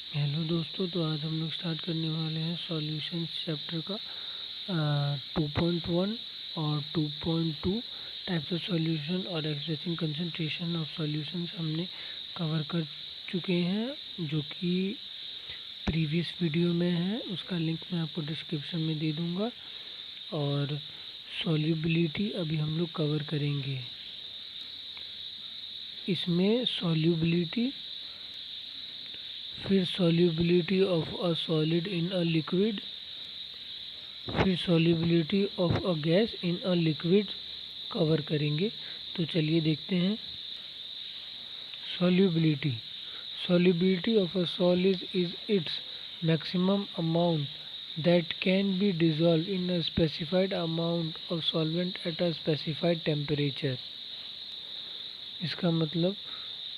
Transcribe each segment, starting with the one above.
Hello दोस्तों, तो आज हम लोग स्टार्ट करने वाले हैं सॉल्यूशंस चैप्टर का 2.1 और 2.2 टाइप्स ऑफ सॉल्यूशन और एक्सप्रेसिंग कंसंट्रेशन ऑफ सॉल्यूशंस हमने कवर कर चुके हैं, जो कि प्रीवियस वीडियो में है। उसका लिंक मैं आपको डिस्क्रिप्शन में दे दूंगा। और सॉल्युबिलिटी अभी हम लोग कवर करेंगे। इसमें सॉल्युबिलिटी, फिर solubility of a solid in a liquid, फिर solubility of a gas in a liquid cover करेंगे। तो चलिए देखते हैं। Solubility solubility of a solid is its maximum amount that can be dissolve in a specified amount of solvent at a specified temperature. इसका मतलब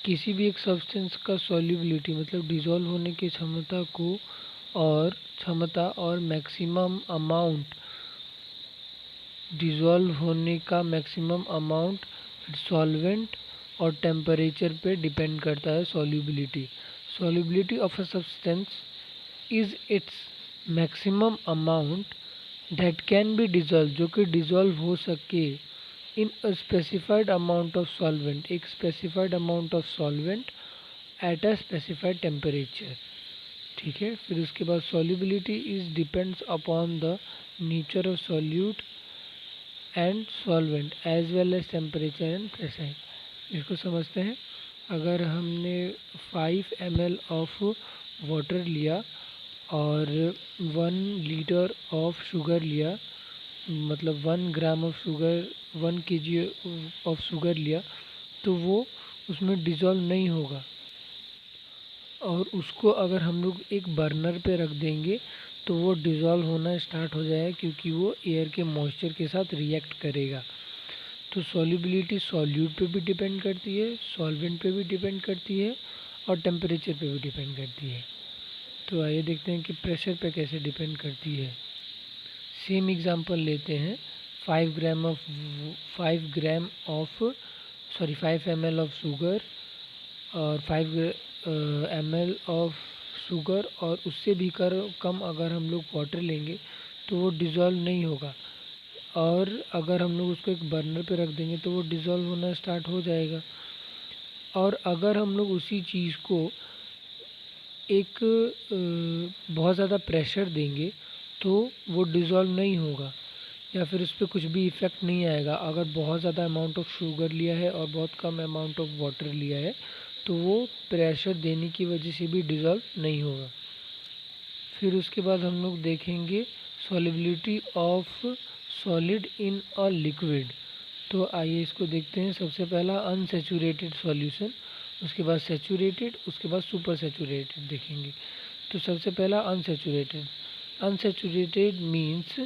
किसी भी एक सब्सटेंस का सॉल्युबिलिटी मतलब डिसॉल्व होने की क्षमता और मैक्सिमम अमाउंट, डिसॉल्व होने का मैक्सिमम अमाउंट सॉल्वेंट और टेम्परेचर पे डिपेंड करता है। Solubility of a substance is its maximum amount that can be dissolve, जो कि डिसॉल्व हो सके in a specified amount of solvent, एक specified amount of solvent at a specified temperature. ठीक है। फिर उसके बाद solubility is depends upon the nature of solute and solvent as well as temperature and pressure. इसको समझते हैं। अगर हमने 5 ml ऑफ वाटर लिया और 1 लीटर ऑफ शुगर लिया, मतलब 1 gram of sugar, 1 kg of sugar लिया, तो वो उसमें डिज़ोल्व नहीं होगा। और उसको अगर हम लोग एक बर्नर पे रख देंगे तो वो डिज़ोल्व होना स्टार्ट हो जाएगा, क्योंकि वो एयर के मॉइस्चर के साथ रिएक्ट करेगा। तो सॉल्युबिलिटी सॉल्यूट पे भी डिपेंड करती है, सॉल्वेंट पे भी डिपेंड करती है और टेम्परेचर पे भी डिपेंड करती है। तो आइए देखते हैं कि प्रेशर पे कैसे डिपेंड करती है। सेम एग्जांपल लेते हैं। 5 gram of 5 ml of sugar और 5 ml ऑफ शुगर और उससे भी कम अगर हम लोग वाटर लेंगे तो वो डिज़ोल्व नहीं होगा। और अगर हम लोग उसको एक बर्नर पे रख देंगे तो वो डिज़ोल्व होना स्टार्ट हो जाएगा। और अगर हम लोग उसी चीज़ को एक बहुत ज़्यादा प्रेशर देंगे तो वो डिज़ोल्व नहीं होगा, या फिर उस पर कुछ भी इफ़ेक्ट नहीं आएगा। अगर बहुत ज़्यादा अमाउंट ऑफ शुगर लिया है और बहुत कम अमाउंट ऑफ वाटर लिया है तो वो प्रेशर देने की वजह से भी डिज़ोल्व नहीं होगा। फिर उसके बाद हम लोग देखेंगे solubility of solid in a liquid. तो आइए इसको देखते हैं। सबसे पहला अनसैचुरेटेड सॉल्यूशन, उसके बाद सैचुरेटेड, उसके बाद सुपर सैचुरेटेड देखेंगे। तो सबसे पहला अनसैचुरेटेड। अनसैचुरेटेड मीन्स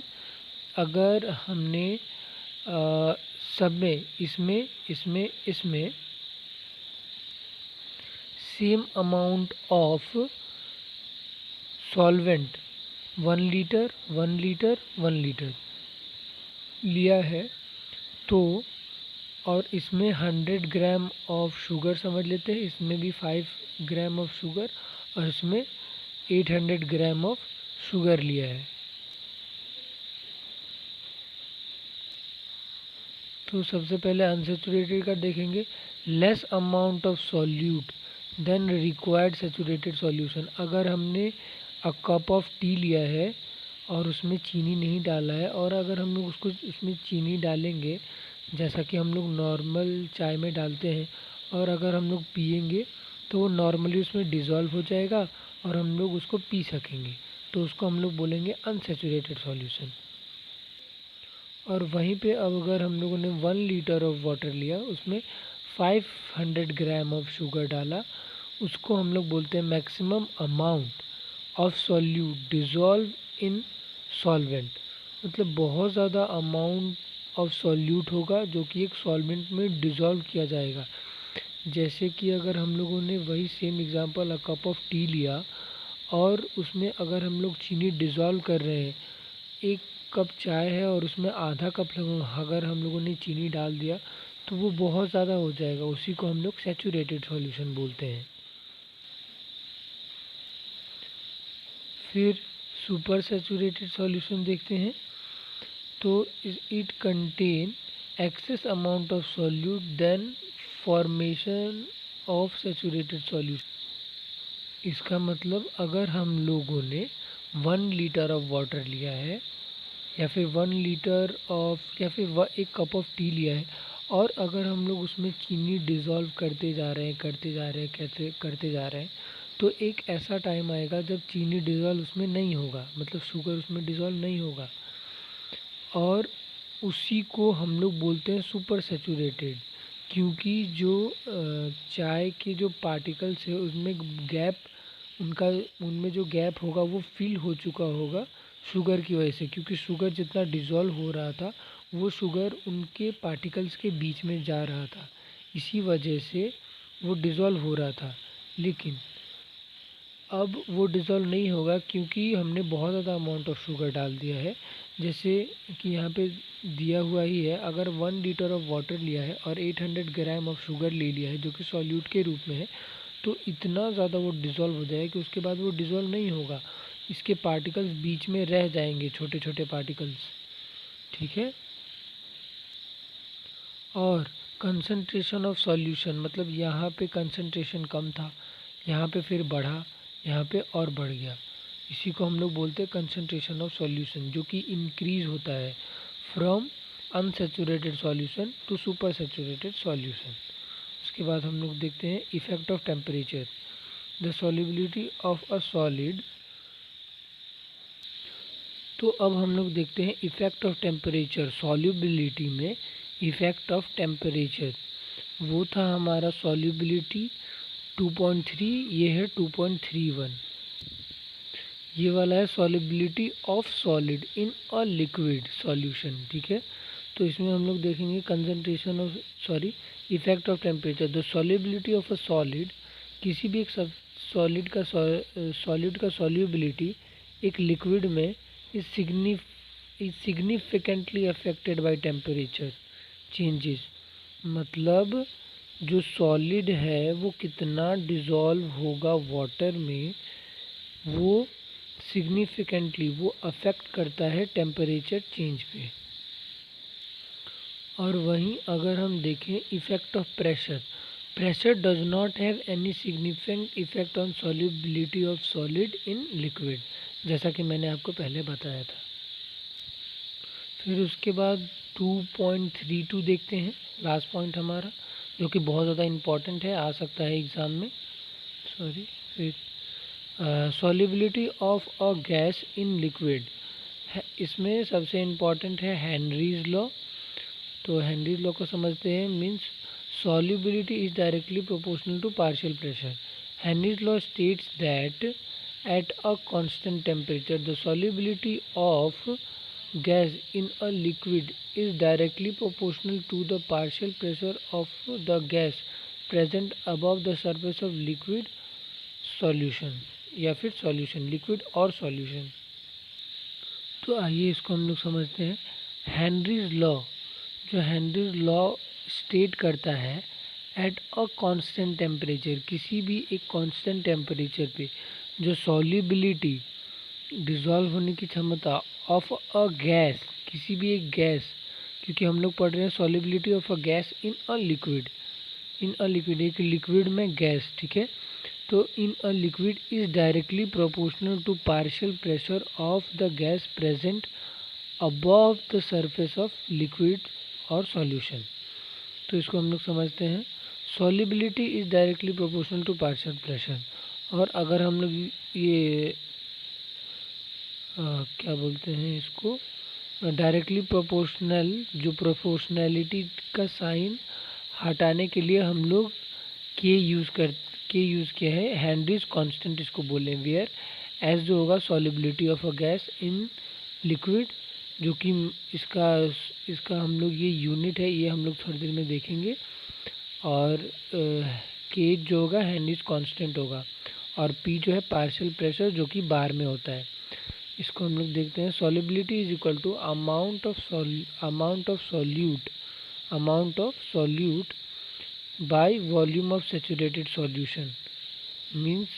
अगर हमने सब में इसमें same amount of solvent 1 litre लिया है, तो और इसमें 100 ग्राम ऑफ शुगर समझ लेते हैं, इसमें भी 5 ग्राम ऑफ शुगर और इसमें 800 ग्राम ऑफ शुगर लिया है। तो सबसे पहले अनसेचुरेटेड का देखेंगे। Less amount of solute than required saturated solution. अगर हमने कप ऑफ टी लिया है और उसमें चीनी नहीं डाला है, और अगर हम लोग उसमें चीनी डालेंगे जैसा कि हम लोग नॉर्मल चाय में डालते हैं, और अगर हम लोग पिएंगे तो वो नॉर्मली उसमें डिज़ोल्व हो जाएगा और हम लोग उसको पी सकेंगे। तो उसको हम लोग बोलेंगे अनसेचुरेटेड सॉल्यूशन। और वहीं पे अब अगर हम लोगों ने 1 लीटर ऑफ वाटर लिया, उसमें 500 ग्राम ऑफ शुगर डाला, उसको हम लोग बोलते हैं maximum amount of solute dissolve in solvent. मतलब बहुत ज़्यादा अमाउंट ऑफ सॉल्यूट होगा जो कि एक सॉल्वेंट में डिज़ोल्व किया जाएगा। जैसे कि अगर हम लोगों ने वही same example a cup of T लिया और उसमें अगर हम लोग चीनी डिज़ोल्व कर रहे हैं, एक कप चाय है और उसमें आधा कप अगर हम लोगों ने चीनी डाल दिया तो वो बहुत ज़्यादा हो जाएगा। उसी को हम लोग सैचुरेटेड सॉल्यूशन बोलते हैं। फिर सुपर सैचुरेटेड सॉल्यूशन देखते हैं। तो it contain excess amount of solute then formation of saturated solution. इसका मतलब अगर हम लोगों ने 1 लीटर ऑफ वाटर लिया है या फिर 1 लीटर ऑफ या फिर 1 कप ऑफ टी लिया है, और अगर हम लोग उसमें चीनी डिज़ोल्व करते जा रहे हैं करते जा रहे हैं, तो एक ऐसा टाइम आएगा जब चीनी डिज़ोल्व उसमें नहीं होगा, मतलब शुगर उसमें डिज़ोल्व नहीं होगा, और उसी को हम लोग बोलते हैं सुपर सैचुरेटेड। क्योंकि जो चाय के जो पार्टिकल्स है उसमें गैप उनका उनमें जो गैप होगा वो फिल हो चुका होगा शुगर की वजह से, क्योंकि शुगर जितना डिज़ोल्व हो रहा था वो शुगर उनके पार्टिकल्स के बीच में जा रहा था, इसी वजह से वो डिज़ोल्व हो रहा था। लेकिन अब वो डिज़ोल्व नहीं होगा क्योंकि हमने बहुत ज़्यादा अमाउंट ऑफ शुगर डाल दिया है। जैसे कि यहाँ पे दिया हुआ ही है, अगर 1 लीटर ऑफ वाटर लिया है और 800 ग्राम ऑफ शुगर ले लिया है जो कि सॉल्यूट के रूप में है, तो इतना ज़्यादा वो डिज़ोल्व हो जाएगा कि उसके बाद वो डिज़ोल्व नहीं होगा, इसके पार्टिकल्स बीच में रह जाएंगे, छोटे छोटे पार्टिकल्स। ठीक है। और कंसंट्रेशन ऑफ सॉल्यूशन, मतलब यहाँ पे कंसंट्रेशन कम था, यहाँ पे फिर बढ़ा, यहाँ पे और बढ़ गया, इसी को हम लोग बोलते हैं कंसंट्रेशन ऑफ सॉल्यूशन, जो कि इंक्रीज होता है from unsaturated solution to super saturated solution. उसके बाद हम लोग देखते हैं effect of temperature. The solubility of a solid. तो अब हम लोग देखते हैं इफेक्ट ऑफ टेम्परेचर सॉल्युबिलिटी में। इफेक्ट ऑफ टेम्परेचर वो था हमारा सॉल्युबिलिटी 2.3, ये है 2.31। ये वाला है solubility of solid in a liquid solution. ठीक है। तो इसमें हम लोग देखेंगे concentration of effect of temperature. The solubility of a solid, किसी भी एक सॉलिड का सॉल्युबिलिटी एक लिक्विड में is significantly affected by temperature changes. मतलब जो सॉलिड है वो कितना डिज़ोल्व होगा वाटर में, वो सिग्निफिकेंटली वो अफेक्ट करता है टेम्परेचर चेंज पे। और वहीं अगर हम देखें effect of pressure, pressure does not have any significant effect on solubility of solid in liquid, जैसा कि मैंने आपको पहले बताया था। फिर उसके बाद 2.32 देखते हैं, लास्ट पॉइंट हमारा, जो कि बहुत ज़्यादा इम्पॉर्टेंट है, आ सकता है एग्ज़ाम में। फिर solubility of a gas in liquid, इसमें सबसे इम्पॉर्टेंट है हेनरीज लॉ। तो हेनरीज लॉ को समझते हैं। Means solubility is directly proportional to partial pressure. Henry's law states that at a constant temperature the solubility of gas in a liquid is directly proportional to the partial pressure of the gas present above the surface of liquid solution, या फिर solution liquid और solution। तो आइए इसको हम लोग समझते हैं। हेनरीज लॉ, जो हेनरीज लॉ स्टेट करता है एट अ कांस्टेंट टेम्परेचर, किसी भी एक कांस्टेंट टेम्परेचर पे जो सॉल्युबिलिटी डिज़ोल्व होने की क्षमता ऑफ अ गैस, किसी भी एक गैस, क्योंकि हम लोग पढ़ रहे हैं solubility of a gas in a liquid, एक लिक्विड में गैस। ठीक है। तो in a liquid is directly proportional to partial pressure of the gas present above the surface of liquid और सॉल्यूशन। तो इसको हम लोग समझते हैं solubility is directly proportional to partial pressure. और अगर हम लोग ये क्या बोलते हैं इसको, डायरेक्टली प्रोपोर्शनल, जो प्रोपोर्शनैलिटी का साइन हटाने के लिए हम लोग के यूज़ किया है, हेनरीज कांस्टेंट इसको बोलें, वेयर एस जो होगा solubility of a gas in liquid, जो कि इसका हम लोग ये यूनिट है, ये हम लोग थोड़ी देर में देखेंगे। और के जो होगा हेनरीज कांस्टेंट होगा, और पी जो है पार्शियल प्रेशर जो कि बार में होता है। इसको हम लोग देखते हैं। Solubility is equal to amount of solute by volume of saturated solution. Means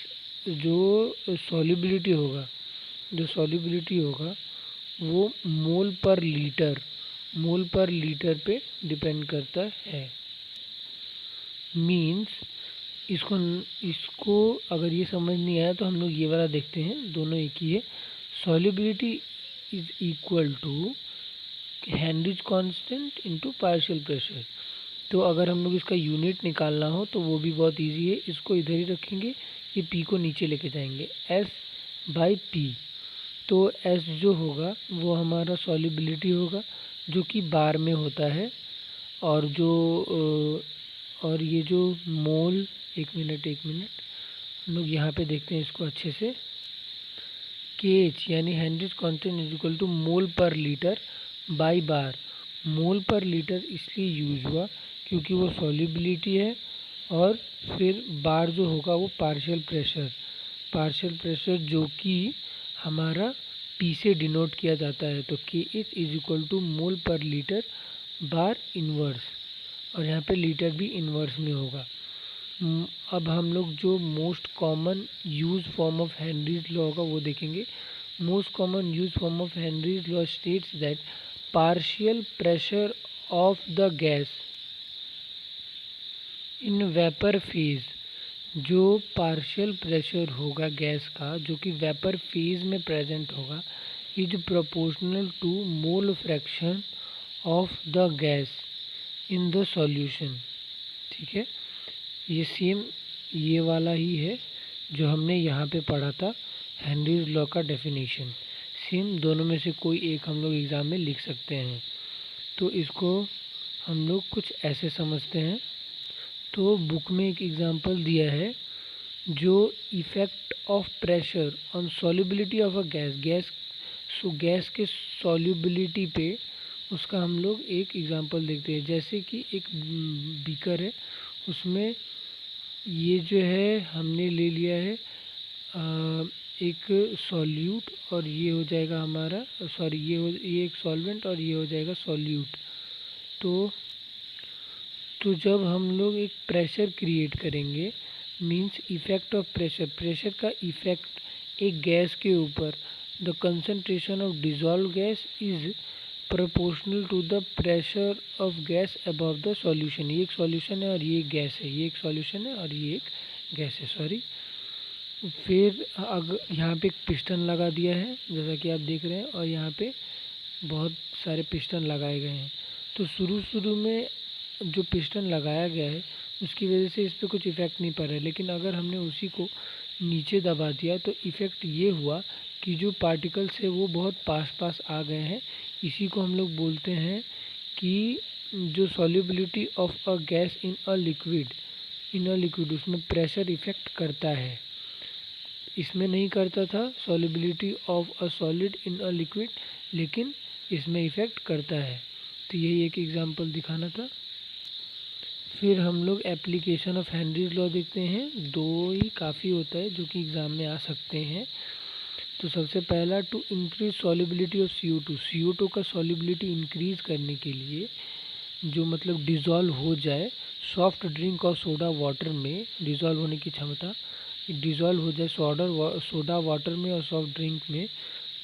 जो सॉल्युबिलिटी होगा जो सॉल्युबिलिटी होगा वो मोल पर लीटर पे डिपेंड करता है। मीन्स इसको इसको अगर ये समझ नहीं आया तो हम लोग ये वाला देखते हैं, दोनों एक ही है। Solubility is equal to Henry's constant into partial pressure. तो अगर हम लोग इसका यूनिट निकालना हो तो वो भी बहुत इजी है, इसको इधर ही रखेंगे, ये पी को नीचे लेके जाएंगे, एस बाई पी। तो एस जो होगा वो हमारा सॉल्युबिलिटी होगा जो कि बार में होता है, और और ये जो मोल, एक मिनट हम लोग यहाँ पे देखते हैं इसको अच्छे से। के एच यानी Henry's constant is equal to mole per litre by bar. Mole per litre इसलिए यूज हुआ क्योंकि वो सॉल्युबिलिटी है, और फिर बार जो होगा वो पार्शियल प्रेशर जो कि हमारा पी से डिनोट किया जाता है। तो के H is equal to mole per litre bar inverse, और यहाँ पे लीटर भी इन्वर्स में होगा। अब हम लोग जो most common use form of Henry's law होगा वो देखेंगे। Most common use form of Henry's law states that partial pressure of the gas in vapour phase, जो पार्शियल प्रेशर होगा गैस का जो कि वेपर फेज में प्रेजेंट होगा, is proportional to mole fraction of the gas in the solution. ठीक है, ये सेम ये वाला ही है जो हमने यहाँ पे पढ़ा था, हेनरीज लॉ का डेफिनेशन। सेम दोनों में से कोई एक हम लोग एग्ज़ाम में लिख सकते हैं। तो इसको हम लोग कुछ ऐसे समझते हैं। तो बुक में एक एग्जांपल दिया है, जो effect of pressure on solubility of a gas के सॉल्युबिलिटी पे उसका हम लोग एक एग्जांपल देखते हैं। जैसे कि एक बीकर है, उसमें ये जो है हमने ले लिया है एक सॉल्यूट, और ये हो जाएगा हमारा ये एक सॉल्वेंट और ये हो जाएगा सॉल्यूट। तो जब हम लोग एक प्रेशर क्रिएट करेंगे, मींस इफ़ेक्ट ऑफ प्रेशर का इफ़ेक्ट एक गैस के ऊपर, the concentration of dissolve gas is proportional to the pressure of gas above the solution. ये एक सॉल्यूशन है और ये एक गैस है, ये एक सॉल्यूशन है और ये एक गैस है, सॉरी। फिर अगर यहाँ पे एक पिस्टन लगा दिया है जैसा कि आप देख रहे हैं, और यहाँ पे बहुत सारे पिस्टन लगाए गए हैं। तो शुरू में जो पिस्टन लगाया गया है उसकी वजह से इस पर कुछ इफ़ेक्ट नहीं पड़ रहा है, लेकिन अगर हमने उसी को नीचे दबा दिया तो इफ़ेक्ट ये हुआ कि जो पार्टिकल्स है वो बहुत पास आ गए हैं। इसी को हम लोग बोलते हैं कि जो solubility of a gas in a liquid उसमें प्रेशर इफ़ेक्ट करता है। इसमें नहीं करता था solubility of a solid in a liquid, लेकिन इसमें इफ़ेक्ट करता है। तो यही एक एग्जांपल दिखाना था। फिर हम लोग एप्लीकेशन ऑफ हेनरीज लॉ देखते हैं। दो ही काफ़ी होता है जो कि एग्ज़ाम में आ सकते हैं। तो सबसे पहला, to increase solubility of CO2 का सॉल्युबिलिटी इंक्रीज करने के लिए, जो मतलब डिज़ोल्व हो जाए सॉफ्ट ड्रिंक और सोडा वाटर में, डिज़ोल्व होने की क्षमता, डिज़ोल्व हो जाए सोडा वाटर में और सॉफ्ट ड्रिंक में,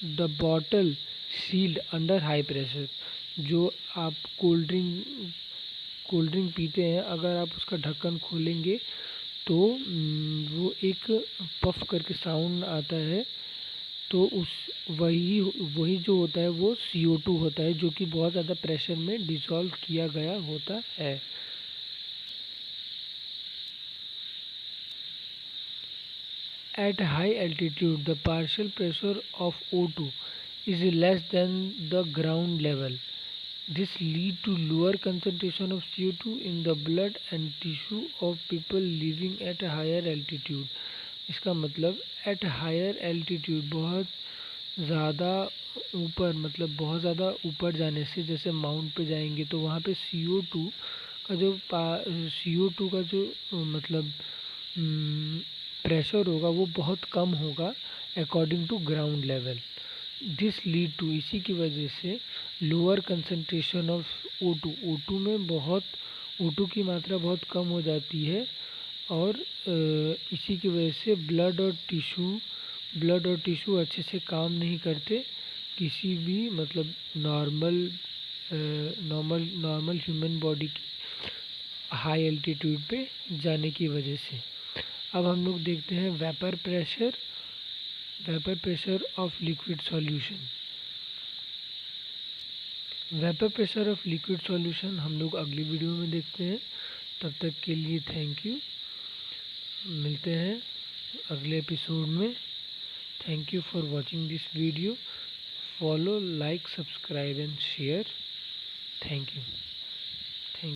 the bottle sealed under high pressure. जो आप कोल्ड ड्रिंक पीते हैं, अगर आप उसका ढक्कन खोलेंगे तो वो एक पफ करके साउंड आता है, तो वही जो होता है वो CO2 होता है, जो कि बहुत ज़्यादा प्रेशर में डिसॉल्व किया गया होता है। At high altitude, the partial pressure of O2 is less than the ground level. This leads to lower concentration of CO2 in the blood and tissue of people living at a higher altitude. इसका मतलब at higher altitude बहुत ज़्यादा ऊपर, मतलब बहुत ज़्यादा ऊपर जाने से, जैसे माउंट पे जाएंगे तो वहाँ पे CO2 का जो मतलब प्रेशर होगा वो बहुत कम होगा according to ground level. This lead to, इसी की वजह से लोअर कंसंट्रेशन ऑफ O2 में बहुत O2 की मात्रा बहुत कम हो जाती है, और इसी की वजह से ब्लड और टिश्यू ब्लड और टिश्यू अच्छे से काम नहीं करते किसी भी मतलब नॉर्मल ह्यूमन बॉडी की हाई एल्टीट्यूड पे जाने की वजह से। अब हम लोग देखते हैं vapour pressure of liquid solution. Vapour pressure of liquid solution हम लोग अगली वीडियो में देखते हैं। तब तक के लिए थैंक यू। मिलते हैं अगले एपिसोड में। Thank you for watching this video. Follow, like, subscribe and share. Thank you.